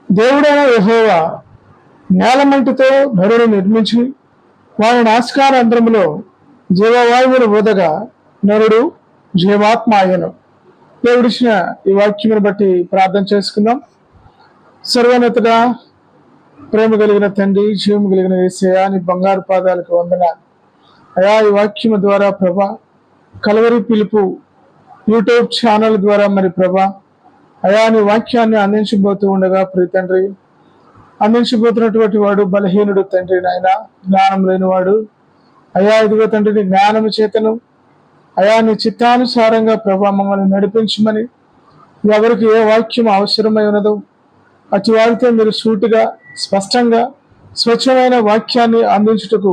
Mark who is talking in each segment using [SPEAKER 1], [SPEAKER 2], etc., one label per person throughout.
[SPEAKER 1] దేవుడైన యెహోవా నేలమంటితో నరుని నిర్మించి వారి నాసికారంధ్రములో జీవవాయువును ఊదగా నరుడు జీవాత్మ ఆయను. దేవుడిచ్చిన ఈ వాక్యమును బట్టి ప్రార్థన చేసుకుందాం. సర్వోన్నతుడా, ప్రేమ కలిగిన తండ్రి, జీవము కలిగిన యేసయ్యా, నీ బంగారు పాదాలకు వందనాలు అయా. ఈ వాక్యము ద్వారా ప్రభా, కలవరి పిలుపు యూట్యూబ్ ఛానల్ ద్వారా మరి ప్రభా అయా నీ వాక్యాన్ని అందించబోతూ ఉండగా ప్రియ తండ్రి, అందించబోతున్నటువంటి వాడు బలహీనుడు తండ్రి, నాయన జ్ఞానం లేనివాడు అయా. ఇదిగో తండ్రి, నీ జ్ఞానము చేతను అయా నీ చిత్తానుసారంగా ప్రభా మమ్మల్ని నడిపించమని, ఎవరికి ఏ వాక్యం అవసరమై ఉన్నదో అటు వారితో మీరు సూటిగా స్పష్టంగా స్వచ్ఛమైన వాక్యాన్ని అందించుటకు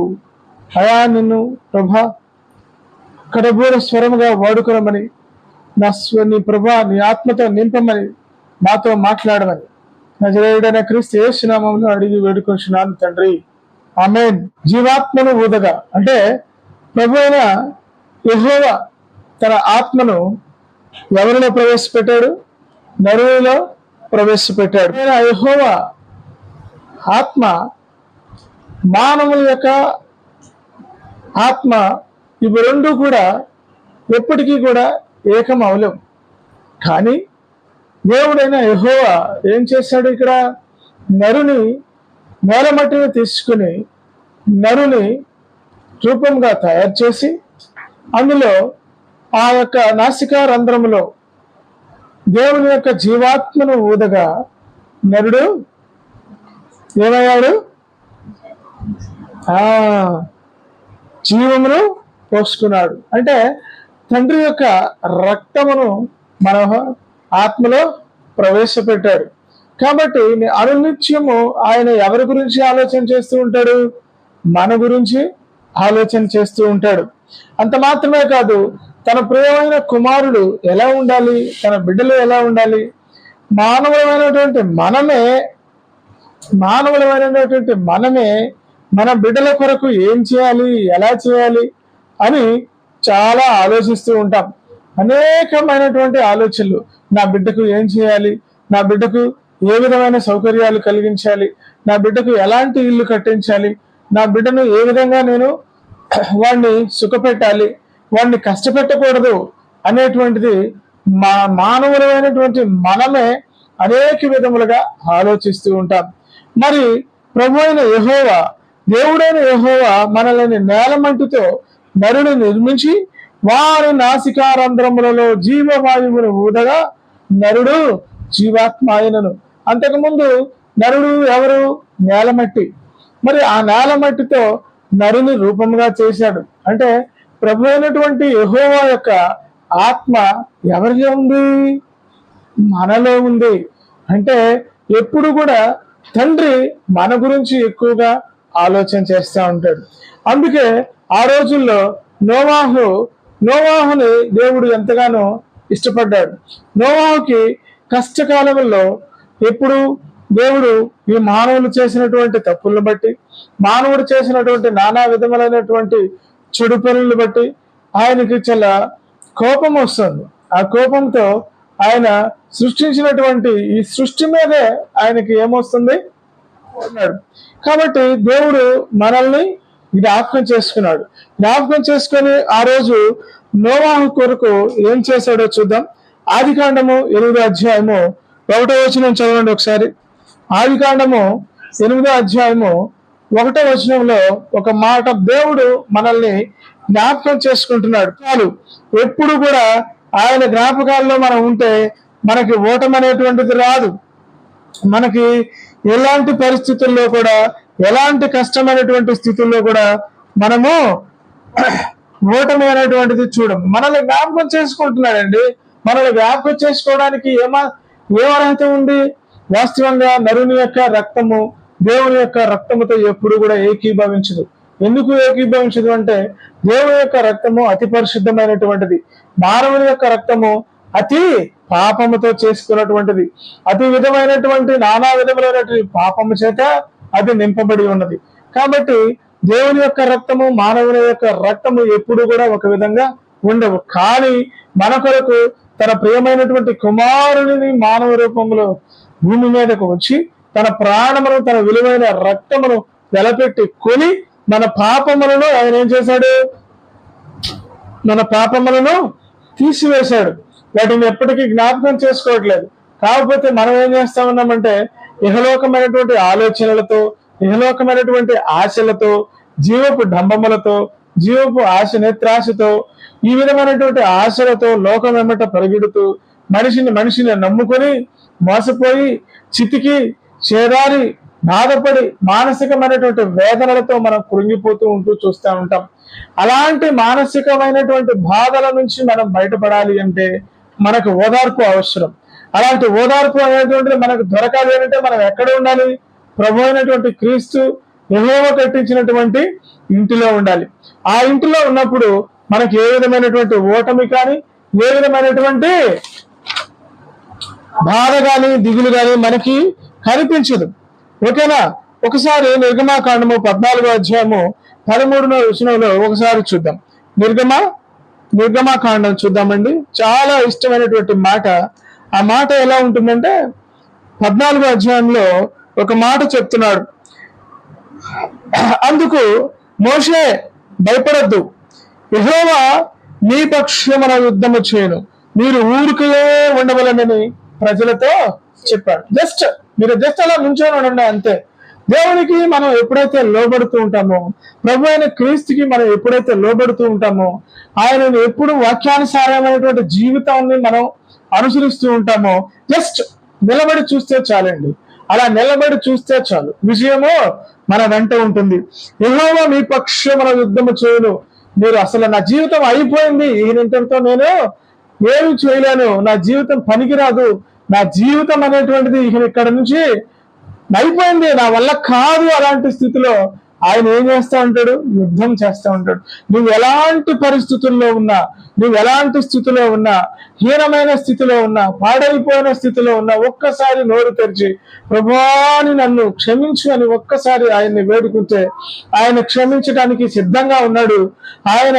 [SPEAKER 1] అయా నిన్ను ప్రభా కడబూర స్వరముగా వాడుకోనమని, నీ ప్రభా నీ ఆత్మతో నింపమని, మాతో మాట్లాడమని నజరేయుడైన క్రీస్తు యేసు నామములో అడిగి వేడుకొంచున్నాను తండ్రి, ఆమేన్. జీవాత్మను ఊదగా అంటే ప్రభు అయిన యెహోవా తన ఆత్మను ఎవరిలో ప్రవేశపెట్టాడు? నరునిలో ప్రవేశపెట్టాడు. యెహోవా ఆత్మ మానవుల యొక్క ఆత్మ ఇవి రెండు కూడా ఎప్పటికీ కూడా ఏకం అవలేవు. కానీ దేవుడైన యెహోవా ఏం చేశాడు? ఇక్కడ నరుని నేలమట్టిని తీసుకుని నరుని రూపంగా తయారు చేసి అందులో ఆ యొక్క నాసికా రంధ్రములో దేవుని యొక్క జీవాత్మను ఊదగా నరుడు ఏమయ్యాడు? జీవమును పోసుకున్నాడు. అంటే తండ్రి యొక్క రక్తమును మన ఆత్మలో ప్రవేశపెట్టాడు. కాబట్టి అనునిత్యము ఆయన ఎవరి గురించి ఆలోచన చేస్తూ ఉంటాడు? మన గురించి ఆలోచన చేస్తూ ఉంటాడు. అంత మాత్రమే కాదు, తన ప్రియమైన కుమారుడు ఎలా ఉండాలి, తన బిడ్డలు ఎలా ఉండాలి, మానవులమైనటువంటి మనమే మన బిడ్డల కొరకు ఏం చేయాలి, ఎలా చేయాలి అని చాలా ఆలోచిస్తూ ఉంటాం. అనేకమైనటువంటి ఆలోచనలు, నా బిడ్డకు ఏం చేయాలి, నా బిడ్డకు ఏ విధమైన సౌకర్యాలు కలిగించాలి, నా బిడ్డకు ఎలాంటి ఇల్లు కట్టించాలి, నా బిడ్డను ఏ విధంగా నేను వాడిని సుఖపెట్టాలి, వాడిని కష్టపెట్టకూడదు అనేటువంటిది మానవులమైనటువంటి మనమే అనేక విధములుగా ఆలోచిస్తూ ఉంటాం. మరి ప్రభు అయిన యెహోవా, దేవుడైన యెహోవా మనల్ని నేలమంటితో నరుని నిర్మించి వారి నాసికారంధ్రములలో జీవవాయువును ఊదగా నరుడు జీవాత్మ ఆయనను. అంతకుముందు నరుడు ఎవరు? నేలమట్టి. మరి ఆ నేలమట్టితో నరుని రూపంగా చేశాడు. అంటే ప్రభు అయినటువంటి యెహోవా యొక్క ఆత్మ ఎవరిలో ఉంది? మనలో ఉంది. అంటే ఎప్పుడు కూడా తండ్రి మన గురించి ఎక్కువగా ఆలోచన చేస్తూ ఉంటాడు. అందుకే ఆ రోజుల్లో నోవాహుని దేవుడు ఎంతగానో ఇష్టపడ్డాడు. నోవాహుకి కష్టకాలంలో ఎప్పుడు దేవుడు ఈ మానవులు చేసినటువంటి తప్పులను బట్టి, మానవుడు చేసినటువంటి నానా విధములైనటువంటి చెడు పనులను బట్టి ఆయనకి చాలా కోపం వస్తుంది. ఆ కోపంతో ఆయన సృష్టించినటువంటి ఈ సృష్టి మీదే ఆయనకి ఏమొస్తుంది అన్నాడు. కాబట్టి దేవుడు మనల్ని జ్ఞాపకం చేసుకున్నాడు. జ్ఞాపకం చేసుకొని ఆ రోజు నోవాహు కొరకు ఏం చేశాడో చూద్దాం. ఆదికాండము 8వ అధ్యాయము 1వ వచనం చదవండి ఒకసారి. ఆదికాండము 8వ అధ్యాయము 1వ వచనంలో ఒక మాట దేవుడు మనల్ని జ్ఞాపకం చేసుకుంటున్నాడు. చాలు, ఎప్పుడు కూడా ఆయన జ్ఞాపకాల్లో మనం ఉంటే మనకి ఓటమి అనేటువంటిది రాదు. మనకి ఎలాంటి పరిస్థితుల్లో కూడా, ఎలాంటి కష్టమైనటువంటి స్థితుల్లో కూడా మనము ఓటమి అనేటువంటిది చూడం. మనల్ని జ్ఞాపకం చేసుకుంటున్నాడండి. మనల్ని జ్ఞాపకం చేసుకోవడానికి ఏం అర్హత ఉంది? వాస్తవంగా నరుని యొక్క రక్తము దేవుని యొక్క రక్తముతో ఎప్పుడు కూడా ఏకీభవించదు. ఎందుకు ఏకీభవించదు అంటే దేవుని యొక్క రక్తము అతి పరిశుద్ధమైనటువంటిది, మానవుని యొక్క రక్తము అతి పాపముతో చేసుకున్నటువంటిది, అతి విధమైనటువంటి నానా విధములైనటువంటి పాపము చేత అది నింపబడి ఉన్నది. కాబట్టి దేవుని యొక్క రక్తము మానవుని యొక్క రక్తము ఎప్పుడు కూడా ఒక విధంగా ఉండవు. కానీ మన కొరకు తన ప్రియమైనటువంటి కుమారుని మానవ రూపంలో భూమి మీదకు వచ్చి తన ప్రాణమును, తన విలువైన రక్తమును వెలపెట్టి కొని మన పాపములను ఆయన ఏం చేశాడు? మన పాపములను తీసివేశాడు. వాటిని ఎప్పటికీ జ్ఞాపకం చేసుకోవట్లేదు. కాకపోతే మనం ఏం చేస్తా ఉన్నామంటే ఇహలోకమైనటువంటి ఆలోచనలతో, ఇహలోకమైనటువంటి ఆశలతో, జీవపు డంబములతో, జీవపు ఆశ నేత్రాశతో, ఈ విధమైనటువంటి ఆశలతో లోకం వెంబట పరిగెడుతూ మనిషిని నమ్ముకొని మోసపోయి చితికి చేదారి బాధపడి మానసికమైనటువంటి వేదనలతో మనం కృంగిపోతూ ఉంటూ చూస్తూ ఉంటాం. అలాంటి మానసికమైనటువంటి బాధల నుంచి మనం బయటపడాలి అంటే మనకు ఓదార్పు అవసరం. అలాంటి ఓదార్పు అనేటువంటిది మనకు దొరకాలి అంటే మనం ఎక్కడ ఉండాలి? ప్రభు అయినటువంటి క్రీస్తు యెహోవా కట్టించినటువంటి ఇంటిలో ఉండాలి. ఆ ఇంటిలో ఉన్నప్పుడు మనకి ఏ విధమైనటువంటి ఓటమి కానీ, ఏ విధమైనటువంటి బాధ కానీ, దిగులు కానీ మనకి కనిపించదు. ఓకేనా? ఒకసారి నిర్గమాకాండము 14వ అధ్యాయము 13వ వచనంలో ఒకసారి చూద్దాం. నిర్గమాకాండం చూద్దామండి. చాలా ఇష్టమైనటువంటి మాట. ఆ మాట ఎలా ఉంటుందంటే 14వ అధ్యాయంలో ఒక మాట చెప్తున్నాడు. అందుకు మోషే భయపడద్దు, యెహోవా మీ పక్షమున యుద్ధము చేయను, మీరు ఊరికే ఉండవలనని ప్రజలతో చెప్పాడు. మీరు అలా నుంచొని ఉండండి అంతే. దేవునికి మనం ఎప్పుడైతే లోబడుతూ ఉంటామో, ప్రభు అయిన క్రీస్తుకి మనం ఎప్పుడైతే లోబడుతూ ఉంటామో, ఆయనను ఎప్పుడు వాక్యానుసారమైనటువంటి జీవితాన్ని మనం అనుసరిస్తూ ఉంటామో, జస్ట్ నిలబడి చూస్తే చాలండి. అలా నిలబడి చూస్తే చాలు, విజయము మన వెంట ఉంటుంది. యెహోవా మీ పక్షమున యుద్ధము చేయను. మీరు అసలు నా జీవితం అయిపోయింది, ఈయనంతటితో నేను ఏమి చేయలేను, నా జీవితం పనికిరాదు, నా జీవితం అనేటువంటిది ఇక్కడ నుంచి అయిపోయింది, నా వల్ల కాదు, అలాంటి స్థితిలో ఆయన ఏం చేస్తా ఉంటాడు? యుద్ధం చేస్తా ఉంటాడు. నువ్వు ఎలాంటి పరిస్థితుల్లో ఉన్నా, నువ్వు ఎలాంటి స్థితిలో ఉన్నా, హీనమైన స్థితిలో ఉన్నా, పాడైపోయిన స్థితిలో ఉన్నా, ఒక్కసారి నోరు తెరిచి ప్రభువాని నన్ను క్షమించు అని ఒక్కసారి ఆయన్ని వేడుకుంటే ఆయన క్షమించడానికి సిద్ధంగా ఉన్నాడు. ఆయన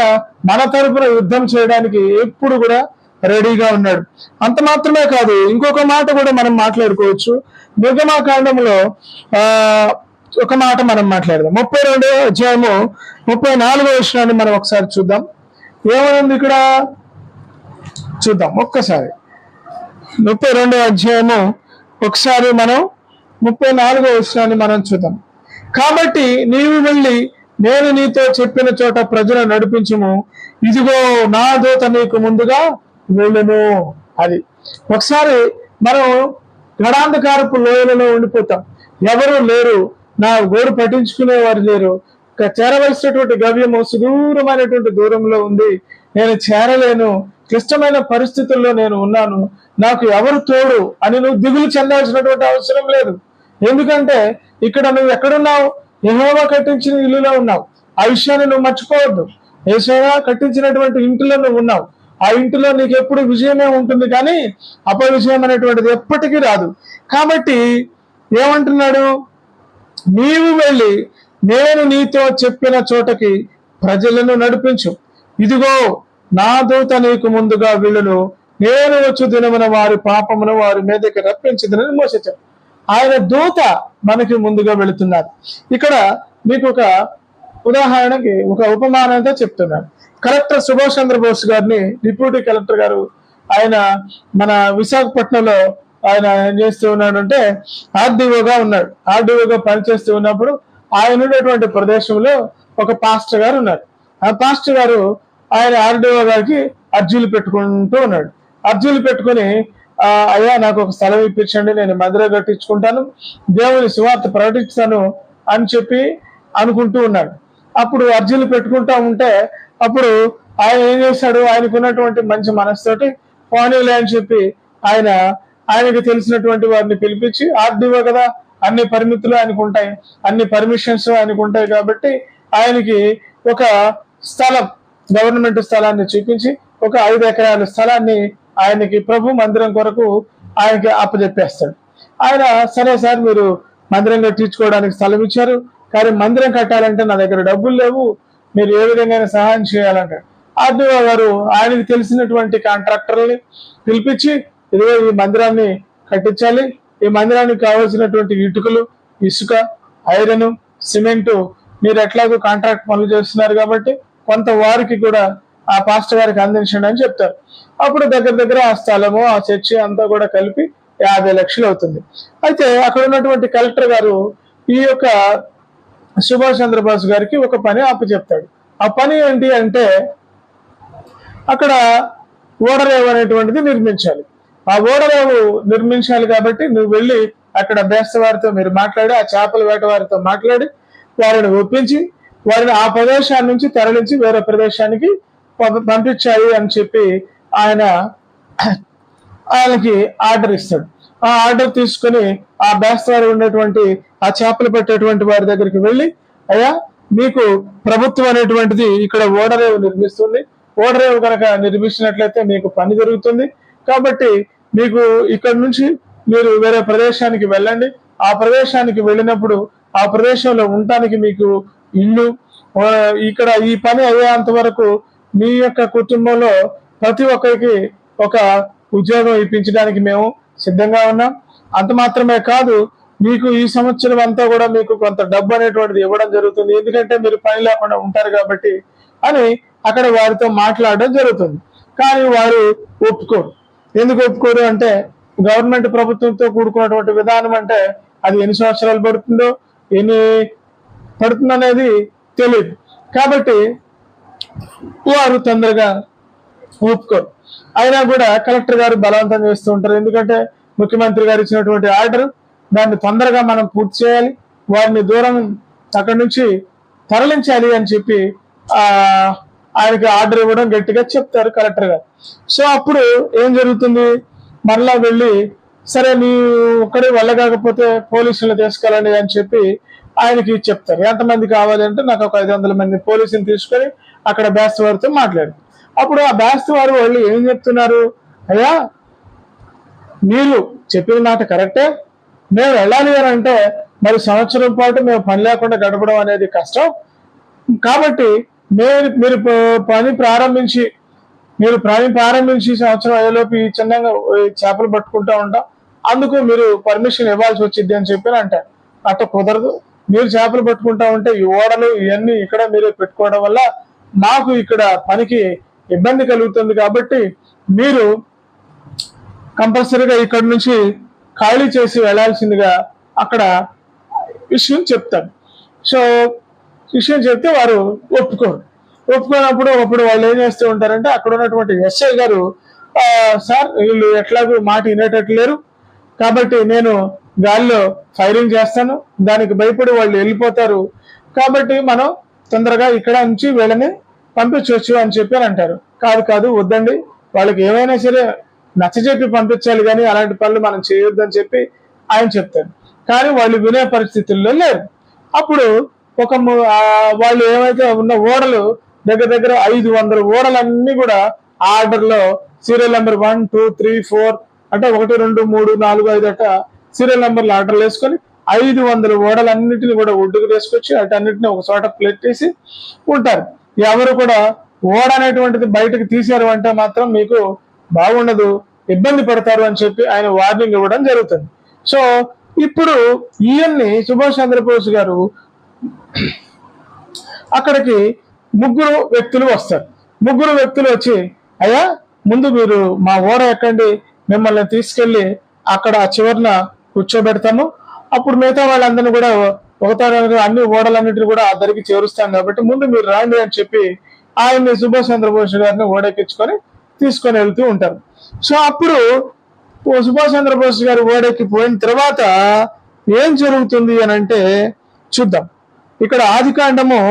[SPEAKER 1] మన తరపున యుద్ధం చేయడానికి ఎప్పుడు కూడా రెడీగా ఉన్నాడు. అంత మాత్రమే కాదు, ఇంకొక మాట కూడా మనం మాట్లాడుకోవచ్చు. నిర్గమాకాండంలో ఒక మాట మనం మాట్లాడదాం. 32వ అధ్యాయము 34వ వచనాన్ని మనం ఒకసారి చూద్దాం. ఏమైంది ఇక్కడ చూద్దాం ఒక్కసారి. 32వ అధ్యాయము ఒకసారి మనం 34వ వచనాన్ని మనం చూద్దాం. కాబట్టి నీవు వెళ్ళి నేను నీతో చెప్పిన చోట ప్రజలను నడిపించుము, ఇదిగో నా దూత నీకు ముందుగా వెళ్ళును. అది ఒకసారి మనం గడాంధకారపు లోయలలో ఉండిపోతాం, ఎవరు లేరు, నా గోడు పట్టించుకునేవారు లేరు, చేరవలసినటువంటి గవ్యము సుదూరమైనటువంటి దూరంలో ఉంది, నేను చేరలేను, క్లిష్టమైన పరిస్థితుల్లో నేను ఉన్నాను, నాకు ఎవరు తోడు అని నువ్వు దిగులు చెందాల్సినటువంటి అవసరం లేదు. ఎందుకంటే ఇక్కడ నువ్వు ఎక్కడున్నావు? యెహోవా కట్టించిన ఇల్లులో ఉన్నావు. ఆ విషయాన్ని నువ్వు మర్చిపోవద్దు. యెహోవా కట్టించినటువంటి ఇంటిలో నువ్వు ఉన్నావు. ఆ ఇంటిలో నీకు ఎప్పుడు విజయమే ఉంటుంది, కానీ అపవిజయం అనేటువంటిది ఎప్పటికీ రాదు. కాబట్టి ఏమంటున్నాడు? నీవు వెళ్ళి నేను నీతో చెప్పిన చోటకి ప్రజలను నడిపించు, ఇదిగో నా దూత నీకు ముందుగా వీళ్ళను, నేను వచ్చు దినమున వారి పాపమును వారి మీదకి రప్పించదని మోసే చెప్పాడు. ఆయన దూత మనకి ముందుగా వెళుతున్నారు. ఇక్కడ మీకు ఒక ఉదాహరణకి ఒక ఉపమానంతో చెప్తున్నాను. కలెక్టర్ సుభాష్ చంద్రబోస్ గారిని డిప్యూటీ కలెక్టర్ గారు ఆయన మన విశాఖపట్నంలో ఆయన ఏం చేస్తూ ఉన్నాడు అంటే ఆర్డీఓగా ఉన్నాడు. ఆర్డీఓగా పనిచేస్తూ ఉన్నప్పుడు ఆయన ఉండేటువంటి ప్రదేశంలో ఒక పాస్టర్ గారు ఉన్నారు. ఆ పాస్టర్ గారు ఆయన ఆర్డీఓ గారికి అర్జీలు పెట్టుకుంటూ ఉన్నాడు. అర్జీలు పెట్టుకుని అయ్యా నాకు ఒక స్థలం ఇప్పించండి, నేను మందిరం కట్టించుకుంటాను, దేవుని సువార్త ప్రకటిస్తాను అని చెప్పి అనుకుంటూ ఉన్నాడు. అప్పుడు అర్జీలు పెట్టుకుంటా ఉంటే అప్పుడు ఆయన ఏం చేశాడు? ఆయనకు ఉన్నటువంటి మంచి మనసుతోటి పోనీలే అని చెప్పి ఆయనకి తెలిసినటువంటి వారిని పిలిపించి, ఆర్డీఓ కదా, అన్ని పరిమితులు ఆయనకు ఉంటాయి, అన్ని పర్మిషన్స్ ఆయనకు ఉంటాయి, కాబట్టి ఆయనకి ఒక స్థలం, గవర్నమెంట్ స్థలాన్ని చూపించి ఒక 5 ఎకరాల స్థలాన్ని ఆయనకి ప్రభు మందిరం కొరకు ఆయనకి అప్పచెప్పేస్తాడు. ఆయన సరే సార్, మీరు మందిరం కట్టించుకోవడానికి స్థలం ఇచ్చారు, కానీ మందిరం కట్టాలంటే నా దగ్గర డబ్బులు లేవు, మీరు ఏ విధంగా సహాయం చేయాలంటాడు. ఆర్డీఓ గారు ఆయనకి తెలిసినటువంటి కాంట్రాక్టర్ని పిలిపించి, ఇదిగో ఈ మందిరాన్ని కట్టించాలి, ఈ మందిరానికి కావాల్సినటువంటి ఇటుకలు, ఇసుక, ఐరన్, సిమెంటు మీరు ఎట్లాగో కాంట్రాక్ట్ పనులు చేస్తున్నారు కాబట్టి కొంత వారికి కూడా ఆ పాస్టర్ గారికి అందించండి అని చెప్తారు. అప్పుడు దగ్గర ఆ స్థలము, ఆ చర్చి అంతా కూడా కలిపి 50 లక్షలు అవుతుంది. అయితే అక్కడ ఉన్నటువంటి కలెక్టర్ గారు ఈ యొక్క సుభాష్ చంద్రబోస్ గారికి ఒక పని అప్పచెప్తాడు. ఆ పని ఏంటి అంటే అక్కడ ఓడరేవు అనేటువంటిది నిర్మించాలి. ఆ ఓడరేవు నిర్మించాలి కాబట్టి నువ్వు వెళ్ళి అక్కడ బేస్తవారితో మీరు మాట్లాడి, ఆ చేపల వేట వారితో మాట్లాడి వారిని ఒప్పించి వారిని ఆ ప్రదేశాన్ని నుంచి తరలించి వేరే ప్రదేశానికి పంపించాలి అని చెప్పి ఆయనకి ఆర్డర్ ఇస్తాడు. ఆ ఆర్డర్ తీసుకుని ఆ బేస్తవారు ఉన్నటువంటి ఆ చేపలు పెట్టేటువంటి వారి దగ్గరికి వెళ్ళి, అయ్యా మీకు ప్రభుత్వం అనేటువంటిది ఇక్కడ ఓడరేవు నిర్మిస్తుంది, ఓడరేవు కనుక నిర్మించినట్లయితే మీకు పని జరుగుతుంది, కాబట్టి మీకు ఇక్కడ నుంచి మీరు వేరే ప్రదేశానికి వెళ్ళండి. ఆ ప్రదేశానికి వెళ్ళినప్పుడు ఆ ప్రదేశంలో ఉండటానికి మీకు ఇల్లు, ఇక్కడ ఈ పని అయ్యేంత వరకు మీ యొక్క కుటుంబంలో ప్రతి ఒక్కరికి ఒక ఉద్యోగం ఇప్పించడానికి మేము సిద్ధంగా ఉన్నాం. అంత మాత్రమే కాదు, మీకు ఈ సంవత్సరం అంతా కూడా మీకు కొంత డబ్బు అనేటువంటిది ఇవ్వడం జరుగుతుంది, ఎందుకంటే మీరు పని లేకుండా ఉంటారు కాబట్టి అని అక్కడ వారితో మాట్లాడడం జరుగుతుంది. కానీ వారు ఒప్పుకోరు. ఎందుకు ఒప్పుకోరు అంటే గవర్నమెంట్ ప్రభుత్వంతో కూడుకున్నటువంటి విధానం అంటే అది ఎన్ని సంవత్సరాలు పడుతుందో అనేది తెలియదు. కాబట్టి వారు తొందరగా ఒప్పుకోరు. అయినా కూడా కలెక్టర్ గారు బలవంతం చేస్తూ ఉంటారు. ఎందుకంటే ముఖ్యమంత్రి గారు ఇచ్చినటువంటి ఆర్డర్, దాన్ని తొందరగా మనం పూర్తి చేయాలి, వారిని దూరం అక్కడి నుంచి తరలించాలి అని చెప్పి ఆయనకి ఆర్డర్ ఇవ్వడం గట్టిగా చెప్తారు కలెక్టర్ గారు. సో అప్పుడు ఏం జరుగుతుంది, మరలా వెళ్ళి సరే నీ ఒక్కడే వెళ్ళగాకపోతే పోలీసులు తీసుకెళ్ళండి అని చెప్పి ఆయనకి చెప్తారు. ఎంతమంది కావాలి అంటే నాకు ఒక 500 మంది పోలీసుని తీసుకొని అక్కడ బేస్తవారితో మాట్లాడు. అప్పుడు ఆ బేస్తవారు వాళ్ళు ఏం చెప్తున్నారు, అయ్యా మీరు చెప్పిన మాట కరెక్టే, మేము వెళ్ళాలి అని అంటే మరి సంవత్సరం పాటు మేము పని లేకుండా గడపడం అనేది కష్టం, కాబట్టి మీరు పని ప్రారంభించి సంవత్సరం అయ్యేలోపు ఈ చిన్నగా చేపలు పట్టుకుంటూ ఉంటాం, అందుకు మీరు పర్మిషన్ ఇవ్వాల్సి వచ్చింది అని చెప్పి అంటారు. అట్ట కుదరదు, మీరు చేపలు పట్టుకుంటా ఉంటే ఈ ఓడలు ఇవన్నీ ఇక్కడ మీరే పెట్టుకోవడం వల్ల మాకు ఇక్కడ పనికి ఇబ్బంది కలుగుతుంది, కాబట్టి మీరు కంపల్సరీగా ఇక్కడ నుంచి ఖాళీ చేసి వెళ్లాల్సిందిగా అక్కడ విషయం చెప్తారు. సో విషయం చెప్తే వారు ఒప్పుకున్నప్పుడు వాళ్ళు ఏం చేస్తూ ఉంటారంటే అక్కడ ఉన్నటువంటి ఎస్ఐ గారు, సార్ వీళ్ళు ఎట్లాగూ మాట వినేటట్లు లేరు, కాబట్టి నేను గాలిలో ఫైరింగ్ చేస్తాను, దానికి భయపడి వాళ్ళు వెళ్ళిపోతారు, కాబట్టి మనం తొందరగా ఇక్కడ నుంచి వీళ్ళని పంపించవచ్చు అని చెప్పి అంటారు. కాదు వద్దండి, వాళ్ళకి ఏమైనా సరే నచ్చజెప్పి పంపించాలి, కానీ అలాంటి పనులు మనం చేయొద్దని చెప్పి ఆయన చెప్తారు. కానీ వాళ్ళు వినే పరిస్థితుల్లో లేరు. అప్పుడు వాళ్ళు ఏమైతే ఉన్న ఓడలు దగ్గర 500 ఓడలన్నీ కూడా ఆర్డర్లో సీరియల్ నెంబర్ 1, 2, 3, 4 అంటే 1, 2, 3, 4, 5 అట్ట సీరియల్ నెంబర్లు ఆర్డర్లు వేసుకొని 500 ఓడలన్నింటినీ కూడా ఒడ్డుకు తీసుకొచ్చి అటన్నిటిని ఒక చోట ప్లేట్ చేసి ఉంటారు. ఎవరు కూడా ఓడ అనేటువంటిది బయటకు తీశారు అంటే మాత్రం మీకు బాగుండదు, ఇబ్బంది పడతారు అని చెప్పి ఆయన వార్నింగ్ ఇవ్వడం జరుగుతుంది. సో ఇప్పుడు ఈయన్ని సుభాష్ చంద్రబోస్ గారు అక్కడికి 3 వ్యక్తులు వస్తారు. 3 వ్యక్తులు వచ్చి, అయ్యా ముందు మీరు మా ఓడ ఎక్కండి, మిమ్మల్ని తీసుకెళ్లి అక్కడ చివరిన కూర్చోబెడతాము, అప్పుడు మిగతా వాళ్ళందరినీ కూడా ఒకసారి అన్ని ఓడలన్నింటినీ కూడా ఆ ధరికి చేరుస్తాం, కాబట్టి ముందు మీరు రాండి అని చెప్పి ఆయన్ని సుభాష్ చంద్రబోస్ గారిని ఓడెక్కించుకొని తీసుకొని వెళ్తూ ఉంటారు. సో అప్పుడు సుభాష్ చంద్రబోస్ గారు ఓడెక్కి పోయిన తర్వాత ఏం జరుగుతుంది అని అంటే చూద్దాం. ఇక్కడ ఆదికాండంలో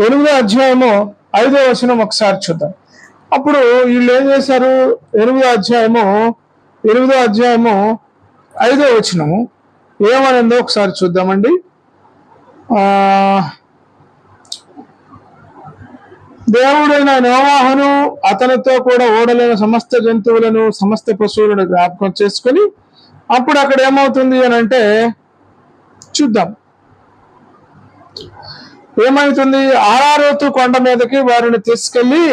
[SPEAKER 1] 8వ అధ్యాయము 5వ వచనం ఒకసారి చూద్దాం. అప్పుడు వీళ్ళు ఏం చేశారు, 8వ అధ్యాయము 5వ వచనము ఏమనిందో ఒకసారి చూద్దామండి. దేవుడైన నోవాహును అతనితో కూడా ఓడలైన సమస్త జంతువులను సమస్త పశువులను జ్ఞాపకం చేసుకొని, అప్పుడు అక్కడ ఏమవుతుంది అని అంటే చూద్దాం. ఏమవుతుంది, ఆరారోతు కొండ మీదకి వారిని తీసుకెళ్లి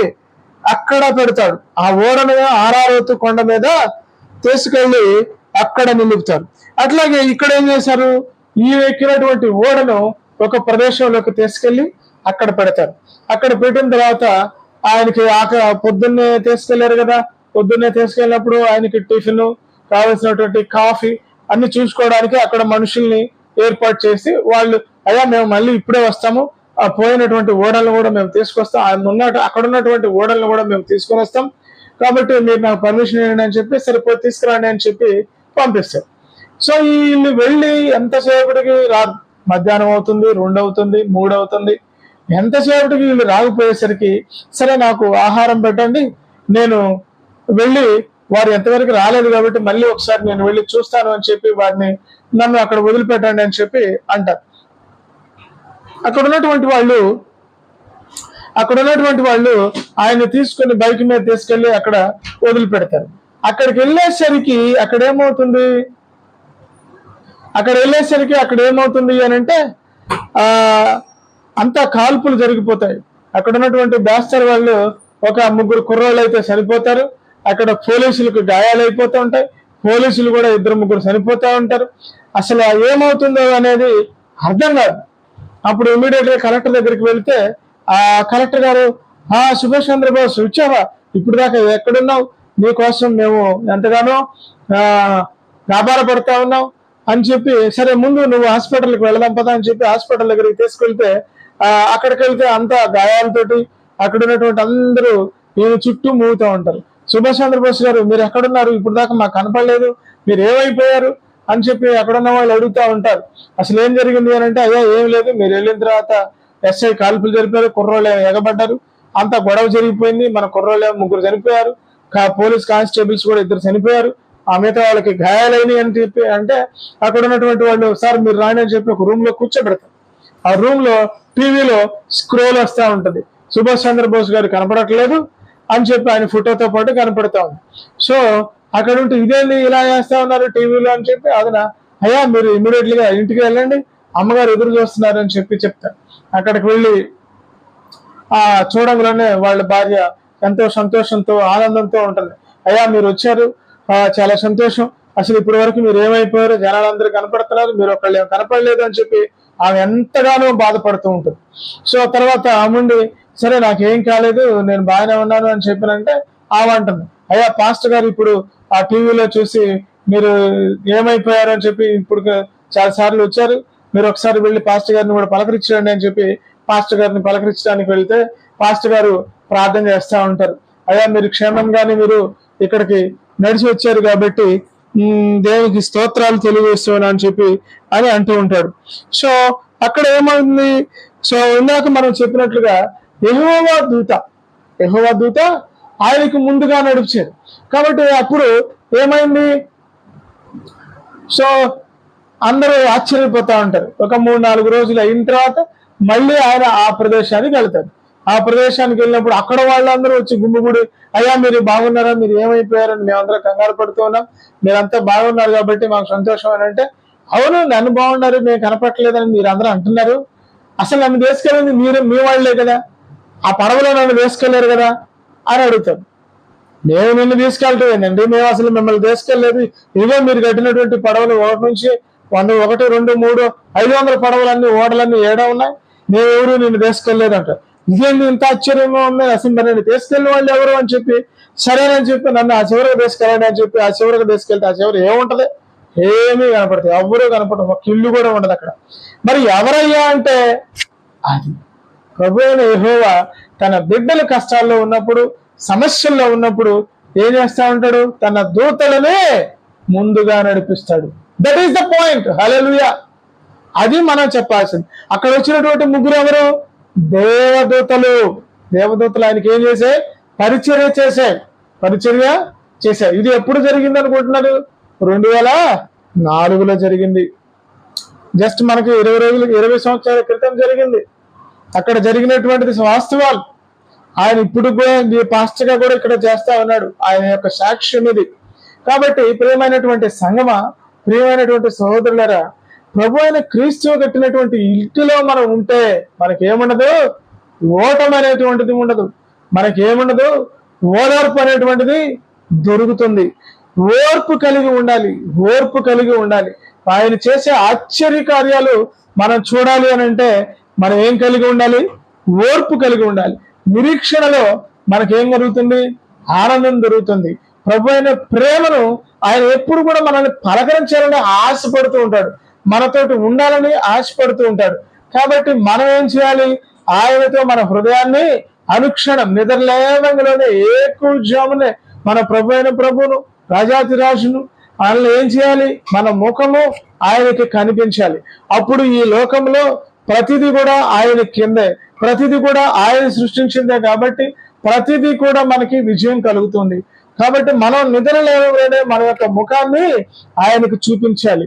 [SPEAKER 1] అక్కడ పెడతాడు. ఆ ఓడను ఆరారోతు కొండ మీద తీసుకెళ్లి అక్కడ నిలుపుతారు. అట్లాగే ఇక్కడ ఏం చేశారు, ఈ ఎక్కినటువంటి ఓడను ఒక ప్రదేశంలోకి తీసుకెళ్లి అక్కడ పెడతారు. అక్కడ పెట్టిన తర్వాత ఆయనకి పొద్దున్నే తీసుకెళ్లారు కదా, పొద్దున్నే తీసుకెళ్ళినప్పుడు ఆయనకి టిఫిన్, కావలసినటువంటి కాఫీ అన్ని చూసుకోవడానికి అక్కడ మనుషుల్ని ఏర్పాటు చేసి, వాళ్ళు అయ్యా మేము మళ్ళీ ఇప్పుడే వస్తాము, ఆ పోయినటువంటి ఓడలను కూడా మేము తీసుకొస్తాం, అక్కడ ఉన్నటువంటి ఓడలను కూడా మేము తీసుకొని వస్తాం, కాబట్టి మీరు నాకు పర్మిషన్ ఇవ్వండి అని చెప్పి, సరిపోయి తీసుకురండి అని చెప్పి పంపిస్తారు. సో వీళ్ళు వెళ్ళి ఎంతసేపటికి రాదు, మధ్యాహ్నం అవుతుంది, 2 అవుతుంది, 3 అవుతుంది, ఎంతసేపటికి వీళ్ళు రాకపోయేసరికి సరే నాకు ఆహారం పెట్టండి, నేను వెళ్ళి వారు ఎంతవరకు రాలేదు కాబట్టి మళ్ళీ ఒకసారి నేను వెళ్ళి చూస్తాను అని చెప్పి వారిని నన్ను అక్కడ వదిలిపెట్టండి అని చెప్పి అంటారు. అక్కడ ఉన్నటువంటి వాళ్ళు ఆయన్ని తీసుకుని బైక్ మీద తీసుకెళ్లి అక్కడ వదిలిపెడతారు. అక్కడికి వెళ్ళేసరికి అక్కడ ఏమవుతుంది అని అంటే అంతా కాల్పులు జరిగిపోతాయి. అక్కడ ఉన్నటువంటి బ్యాస్టర్ వాళ్ళు ఒక 3 కుర్రోళ్ళు అయితే చనిపోతారు. అక్కడ పోలీసులకు గాయాలైపోతూ ఉంటాయి, పోలీసులు కూడా 2-3 చనిపోతూ ఉంటారు. అసలు ఏమవుతుందో అనేది అర్థం కాదు. అప్పుడు ఇమీడియట్ గా కలెక్టర్ దగ్గరికి వెళ్తే ఆ కలెక్టర్ గారు, సుభాష్ చంద్రబోస్ వచ్చావా, ఇప్పుడు దాకా ఎక్కడున్నావు, నీకోసం మేము ఎంతగానో వ్యాపారపడతా ఉన్నాం అని చెప్పి, సరే ముందు నువ్వు హాస్పిటల్కి వెళదాం పదా అని చెప్పి హాస్పిటల్ దగ్గరికి తీసుకెళ్తే అక్కడికి వెళ్తే అంతా గాయాలతోటి అక్కడ ఉన్నటువంటి అందరూ ఈయన చుట్టూ మూగుతూ ఉంటారు. సుభాష్ చంద్రబోస్ గారు మీరు ఎక్కడున్నారు, ఇప్పుడు దాకా మాకు కనపడలేదు, మీరు ఏమైపోయారు అని చెప్పి అక్కడున్న వాళ్ళు అడుగుతూ ఉంటారు. అసలు ఏం జరిగింది అని అంటే, అయ్యా ఏం లేదు, మీరు వెళ్ళిన తర్వాత ఎస్ఐ కాల్పులు జరిపారు, కుర్రోళ్ళు ఎగబడ్డారు, అంతా గొడవ జరిగిపోయింది, మన కుర్రోళ్ళు 3 చనిపోయారు, పోలీస్ కానిస్టేబుల్స్ కూడా 2 చనిపోయారు, ఆ మిగతా వాళ్ళకి గాయాలైనవి అని చెప్పి అంటే అక్కడ ఉన్నటువంటి వాళ్ళు సార్ మీరు రాని అని చెప్పి ఒక రూమ్ లో కూర్చోబెడతారు. ఆ రూమ్ లో టీవీలో స్క్రోల్ వస్తూ ఉంటది, సుభాష్ చంద్రబోస్ గారు కనపడట్లేదు అని చెప్పి ఆయన ఫోటోతో పాటు కనపడతా ఉంది. సో అక్కడ ఉంటే ఇదేంటి ఇలా చేస్తా ఉన్నారు టీవీలో అని చెప్పి అయ్యా మీరు ఇమీడియట్లీగా ఇంటికి వెళ్ళండి, అమ్మగారు ఎదురు చూస్తున్నారు అని చెప్పి చెప్తారు. అక్కడికి వెళ్ళి చూడంగానే వాళ్ళ భార్య ఎంతో సంతోషంతో ఆనందంతో ఉంటుంది. అయ్యా మీరు వచ్చారు, చాలా సంతోషం, అసలు ఇప్పటి వరకు మీరు ఏమైపోయారు, జనాలందరూ కనపడుతున్నారు, మీరు ఒకళ్ళు కనపడలేదు అని చెప్పి ఆమె ఎంతగానో బాధపడుతూ ఉంటుంది. సో తర్వాత ఆముండి సరే నాకేం కాలేదు, నేను బాగానే ఉన్నాను అని చెప్పినంటే ఆమె అంటుంది, అయ్యా పాస్టర్ గారు ఇప్పుడు ఆ టీవీలో చూసి మీరు ఏమైపోయారు అని చెప్పి ఇప్పుడు చాలా సార్లు వచ్చారు, మీరు ఒకసారి వెళ్ళి పాస్టర్ గారిని కూడా పలకరించండి అని చెప్పి పాస్టర్ గారిని పలకరించడానికి వెళ్తే పాస్టర్ గారు ప్రార్థన చేస్తూ ఉంటారు. అయ్యా మీరు క్షేమంగానే మీరు ఇక్కడికి నడిచి వచ్చారు కాబట్టి దేవునికి స్తోత్రాలు తెలియజేస్తున్నా అని చెప్పి అని అంటూ ఉంటాడు. సో అక్కడ ఏమైంది, సో ఇందాక మనం చెప్పినట్లుగా యెహోవా దూత ఆయనకు ముందుగా నడిచారు కాబట్టి అప్పుడు ఏమైంది, సో అందరూ ఆశ్చర్యపోతా ఉంటారు. ఒక 3-4 రోజులు అయిన తర్వాత మళ్ళీ ఆయన ఆ ప్రదేశానికి వెళ్తారు. ఆ ప్రదేశానికి వెళ్ళినప్పుడు అక్కడ వాళ్ళందరూ వచ్చి గుమ్మిగూడి, అయ్యా మీరు బాగున్నారా, మీరు ఏమైపోయారని మేమందరం కంగారు పడుతూ ఉన్నాం, మీరంతా బాగున్నారు కాబట్టి మాకు సంతోషం అని అంటే, అవును నన్ను బాగున్నారు మేము కనపట్టలేదని మీరు అందరూ అంటున్నారు, అసలు నన్ను తీసుకెళ్ళింది మీ వాళ్ళే కదా, ఆ పడవలో నన్ను తీసుకెళ్లారు కదా అని అడుగుతారు. మేము నిన్ను తీసుకెళ్ళటం ఏంటండి, మేము అసలు మిమ్మల్ని తీసుకెళ్లేదు, ఇవే మీరు కట్టినటువంటి పడవలు 1 నుంచి 100, 1, 2, 3, 500 పడవలన్నీ ఓడలన్నీ ఏడా ఉన్నాయి, మేమెవరు నిన్ను తీసుకెళ్లేదు అంటారు. ఇదేంటి ఇంత ఆశ్చర్యంగా ఉంది, అసలు మరి నేను తీసుకెళ్ళిన వాళ్ళు ఎవరు అని చెప్పి సరేనని చెప్పి నన్ను ఆ చివరికి తీసుకెళ్ళండి అని చెప్పి ఆ చివరికి తీసుకెళ్తే ఆ చివరి ఏముంటది, ఏమీ కనపడతాయి, ఎవరూ కనపడదు, ఒక ఇల్లు కూడా ఉండదు అక్కడ. మరి ఎవరయ్యా అంటే అది ప్రభువైన యెహోవా తన బిడ్డల కష్టాల్లో ఉన్నప్పుడు సమస్యల్లో ఉన్నప్పుడు ఏం చేస్తా ఉంటాడు, తన దూతలనే ముందుగా నడిపిస్తాడు. That is the point. Hallelujah. అది మనం చెప్పాల్సింది. అక్కడ వచ్చినటువంటి 3 ఎవరు, దేవదూతలు ఆయనకి ఏం చేశాయి, పరిచర్య చేశాయి. ఇది ఎప్పుడు జరిగింది అనుకుంటున్నారు, 2004లో జరిగింది. జస్ట్ మనకి 20 సంవత్సరాల క్రితం జరిగింది. అక్కడ జరిగినటువంటిది వాస్తవాలు. ఆయన ఇప్పుడు కూడా పాస్టర్ గా కూడా ఇక్కడ చేస్తా ఉన్నాడు, ఆయన యొక్క సాక్ష్యం ఇది. కాబట్టి ప్రియమైనటువంటి సంగమా, ప్రియమైనటువంటి సహోదరులరా, ప్రభు అయిన క్రీస్తు కట్టినటువంటి ఇంటిలో మనం ఉంటే మనకేముండదు, ఓటమి అనేటువంటిది ఉండదు, మనకేముండదు, ఓదార్పు అనేటువంటిది దొరుకుతుంది. ఓర్పు కలిగి ఉండాలి, ఓర్పు కలిగి ఉండాలి. ఆయన చేసే ఆశ్చర్య కార్యాలు మనం చూడాలి అని అంటే మనం ఏం కలిగి ఉండాలి? ఓర్పు కలిగి ఉండాలి. నిరీక్షణలో మనకేం జరుగుతుంది? ఆనందం దొరుకుతుంది. ప్రభు అయిన ప్రేమను ఆయన ఎప్పుడు కూడా మనల్ని పలకరించాలని ఆశపడుతూ ఉంటాడు, మనతోటి ఉండాలని ఆశపడుతూ ఉంటాడు. కాబట్టి మనం ఏం చేయాలి? ఆయనతో మన హృదయాన్ని అనుక్షణం నిద్రలేవంగానే ఏకూజామునే మన ప్రభువును రాజాతిరాజును ఆయనలో ఏం చేయాలి? మన ముఖము ఆయనకి కనిపించాలి. అప్పుడు ఈ లోకంలో ప్రతిదీ కూడా ఆయన కిందే, ప్రతిదీ కూడా ఆయన సృష్టించిందే. కాబట్టి ప్రతిదీ కూడా మనకి విజయం కలుగుతుంది. కాబట్టి మనం నిద్ర లేవగానే మన యొక్క ముఖాన్ని ఆయనకు చూపించాలి.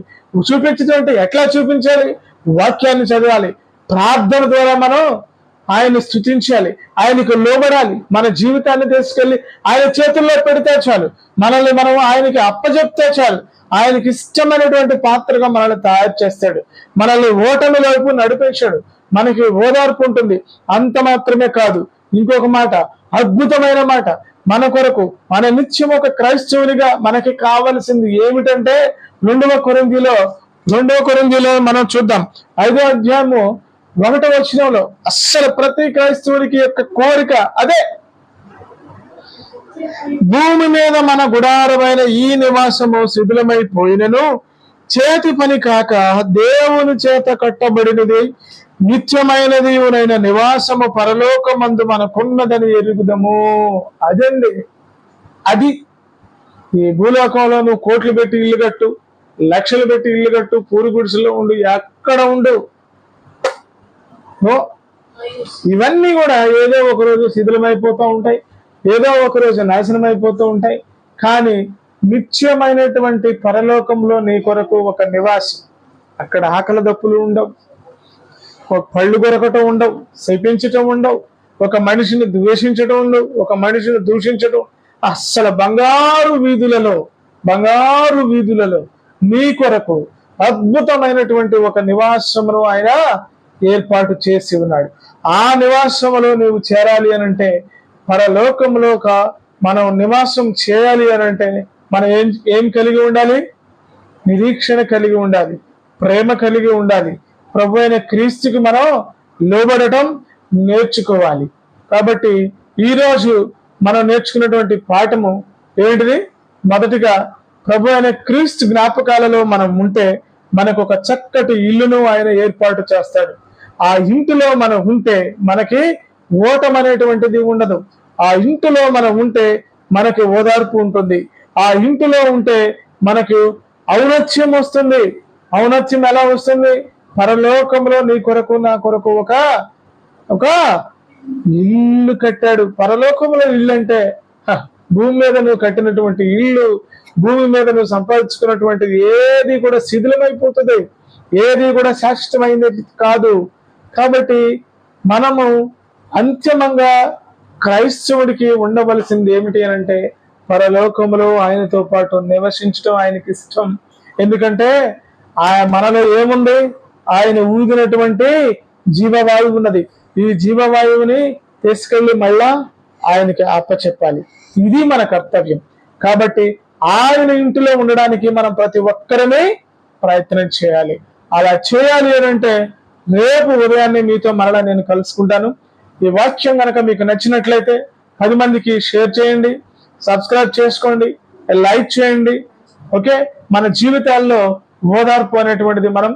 [SPEAKER 1] చూపించడం అంటే ఎట్లా చూపించాలి? వాక్యాన్ని చదవాలి, ప్రార్థన ద్వారా మనం ఆయన్ని స్తుతించాలి, ఆయనకు లోబడాలి. మన జీవితాన్ని తీసుకెళ్లి ఆయన చేతుల్లో పెడితే చాలు, మనల్ని మనం ఆయనకి అప్పచెప్తే చాలు. ఆయనకి ఇష్టమైనటువంటి పాత్రగా మనల్ని తయారు చేస్తాడు, మనల్ని ఓటమి వైపు నడిపించాడు. మనకి ఓదార్పు ఉంటుంది. అంత మాత్రమే కాదు, ఇంకొక మాట, అద్భుతమైన మాట మన కొరకు, మన నిత్యం ఒక క్రైస్తవునిగా మనకి కావలసింది ఏమిటంటే 2వ కొరింథీలో మనం చూద్దాం 5వ అధ్యాయము 1వ వచనంలో అస్సలు ప్రతి క్రైస్తవునికి యొక్క కోరిక అదే, భూమి మీద మన గుడారమైన ఈ నివాసము శిథిలమైపోయినను చేతి పని కాక దేవుని చేత కట్టబడినది నిత్యమైనది నివాసము పరలోకమందు మనకున్నదని ఎరుగుదము. అదండి, అది. ఈ భూలోకంలో నువ్వు కోట్లు పెట్టి ఇల్లు కట్టు, లక్షలు పెట్టి ఇల్లు కట్టు, పూరి గుడిసెలో ఉండు, ఎక్కడ ఉండు, ఇవన్నీ కూడా ఏదో ఒకరోజు శిథిలమైపోతూ ఉంటాయి, ఏదో ఒకరోజు నాశనం అయిపోతూ ఉంటాయి. కానీ నిత్యమైనటువంటి పరలోకంలో నీ కొరకు ఒక నివాసం, అక్కడ ఆకలి దప్పులు ఉండవు, ఒక పళ్ళు కొరకటం ఉండవు, శపించటం ఉండవు, ఒక మనిషిని ద్వేషించటం ఉండవు, ఒక మనిషిని దూషించటం. అస్సలు బంగారు వీధులలో నీ కొరకు అద్భుతమైనటువంటి ఒక నివాసమును ఆయన ఏర్పాటు చేసి ఉన్నాడు. ఆ నివాసములో నువ్వు చేరాలి అనంటే, పరలోకంలో మనం నివాసం చేయాలి అనంటే మనం ఏం కలిగి ఉండాలి? నిరీక్షణ కలిగి ఉండాలి, ప్రేమ కలిగి ఉండాలి, ప్రభు అయిన క్రీస్తుకి మనం లోబడటం నేర్చుకోవాలి. కాబట్టి ఈరోజు మనం నేర్చుకున్నటువంటి పాఠము ఏంటిది? మొదటిగా ప్రభు అయిన క్రీస్తు జ్ఞాపకాలలో మనం ఉంటే మనకు ఒక చక్కటి ఇల్లును ఆయన ఏర్పాటు చేస్తాడు. ఆ ఇంటిలో మనం ఉంటే మనకి ఓటం అనేటువంటిది ఉండదు. ఆ ఇంటిలో మనం ఉంటే మనకి ఓదార్పు ఉంటుంది. ఆ ఇంటిలో ఉంటే మనకు ఔన్నత్యం వస్తుంది. ఔన్నత్యం ఎలా వస్తుంది? పరలోకంలో నీ కొరకు నా కొరకు ఒక ఇల్లు కట్టాడు. పరలోకంలో ఇల్లు అంటే భూమి మీద నువ్వు కట్టినటువంటి ఇల్లు, భూమి మీద నువ్వు సంపాదించుకున్నటువంటిది ఏది కూడా శిథిలమైపోతుంది, ఏది కూడా శాశ్వతమైనది కాదు. కాబట్టి మనము అంతిమంగా క్రైస్తవుడికి ఉండవలసింది ఏమిటి అంటే, పరలోకములో ఆయనతో పాటు నివసించడం ఆయనకి ఇష్టం. ఎందుకంటే మనలో ఏముంది? ఆయన ఊదినటువంటి జీవవాయువు ఉన్నది. ఈ జీవవాయువుని తీసుకెళ్లి మళ్ళా ఆయనకి అప్పచెప్పాలి. ఇది మన కర్తవ్యం. కాబట్టి ఆయన ఇంటిలో ఉండడానికి మనం ప్రతి ఒక్కరమే ప్రయత్నం చేయాలి. అలా చేయాలి అంటే రేపు ఉదయాన్నే మీతో మరలా నేను కలుసుకుంటాను. ఈ వాక్యం కనుక మీకు నచ్చినట్లయితే 10 మందికి షేర్ చేయండి, సబ్స్క్రైబ్ చేసుకోండి, లైక్ చేయండి. ఓకే, మన జీవితాల్లో ఓదార్పు అనేటువంటిది మనం